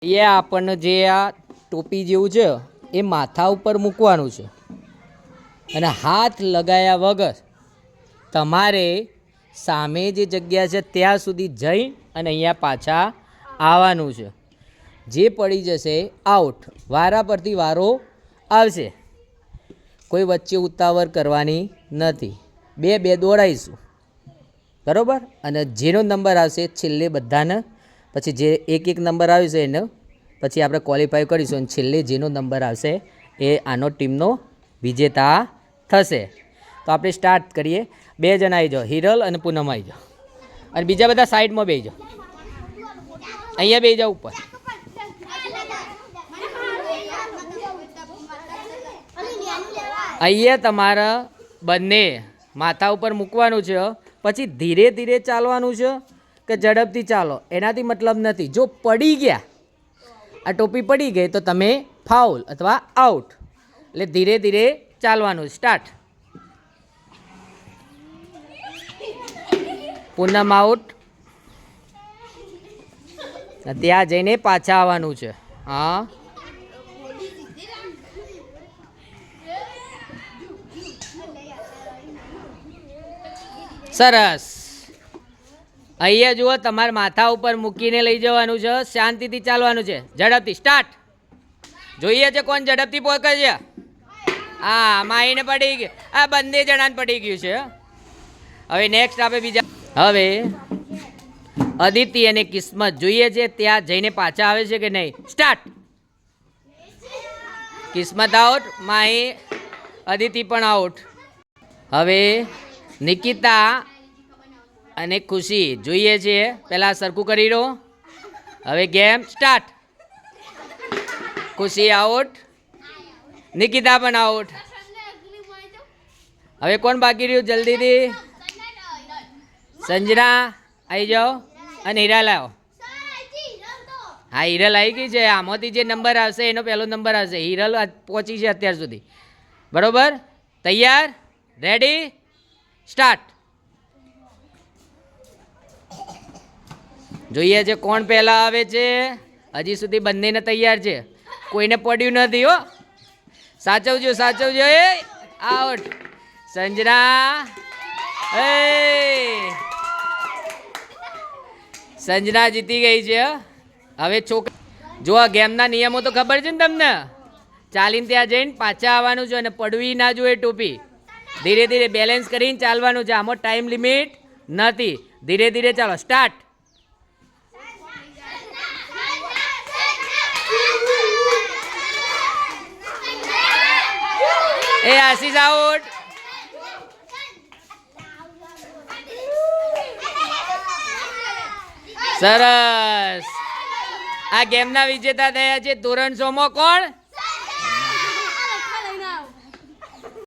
એ આપણને જે આ ટોપી જેવું છે એ માથા ઉપર મૂકવાનું છે અને હાથ લગાયા વગર તમારે સામે જે જગ્યા છે ત્યાં સુધી જઈ અને અહીંયા પાછા આવવાનું છે. જે પડી જશે આઉટ. વારા પરથી વારો આવશે, કોઈ વચ્ચે ઉતાવળ કરવાની નથી. બે બે દોડાઈશું, બરાબર. અને જેનો નંબર આવશે છેલ્લે બધાને, પછી જે એક એક નંબર આવશે એને પછી આપણે ક્વોલિફાય કરીશું અને છેલ્લે જેનો નંબર આવશે એ આનો ટીમનો વિજેતા થશે. તો આપણે સ્ટાર્ટ કરીએ. બે જણ આવી જાઓ, હિરલ અને પૂનમ આવી જાઓ, અને બીજા બધા સાઈડમાં બેસી જાઓ. અહીંયા બેસી જાઓ ઉપર. અહીંયા તમારા બંને માથા ઉપર મૂકવાનું છે, પછી ધીરે ધીરે ચાલવાનું છે કે ઝડપથી ચાલો એનાથી મતલબ નથી. જો પડી ગયા, આ ટોપી પડી ગઈ તો તમે ફાઉલ અથવા આઉટ. એટલે ધીરે ધીરે ચાલવાનું. સ્ટાર્ટ. પૂનમ આઉટ. ત્યાં જઈને પાછા આવવાનું છે. હા, સરસ. અહીંયા જુઓ, તમારે માથા ઉપર મૂકીને લઈ જવાનું છે, શાંતિથી ચાલવાનું છે, ઝડપથી. સ્ટાર્ટ. જોઈએ છે કોણ ઝડપથી પહોંચે છે. હા, માઈને પડી ગયું. આ બંને જણાને પડી ગયું છે. હવે નેક્સ્ટ આપણે બીજા. હવે અદિતિ અને કિસ્મત જોઈએ છે ત્યાં જઈને પાછા આવે છે કે નહીં. સ્ટાર્ટ. કિસ્મત આઉટ, માહી, અદિતિ પણ આઉટ. હવે નિકિતા અને ખુશી જોઈએ છે, પહેલાં સરખું કરી દો. હવે ગેમ સ્ટાર્ટ. ખુશી આઉટ, નિકિતા પણ આઉટ. હવે કોણ બાકી રહ્યું જલ્દીથી? સંજના આવી જાઓ અને હિરલ આવો. હા, હિરલ આવી ગઈ છે. આમાંથી જે નંબર આવશે એનો પહેલો નંબર આવશે. હિરલ પહોંચી છે અત્યાર સુધી, બરાબર. તૈયાર? રેડી? સ્ટાર્ટ. જોઈએ છે કોણ પહેલાં આવે છે. હજી સુધી બંનેને તૈયાર છે, કોઈને પડ્યું નથી. હો, સાચવજો સાચવજો. એ આઉટ. સંજના, સંજના જીતી ગઈ છે. હવે છોકરા જો આ ગેમના નિયમો તો ખબર છે ને તમને. ચાલીને ત્યાં જઈને પાછા આવવાનું છે અને પડવી ના જોઈએ ટોપી. ધીરે ધીરે બેલેન્સ કરીને ચાલવાનું છે. આમાં ટાઈમ લિમિટ નથી. ધીરે ધીરે ચાલો. સ્ટાર્ટ. એ આશીષ આઉટ. સરસ. આ ગેમના વિજેતા થયા છે ધોરણ 6 માં કોણ?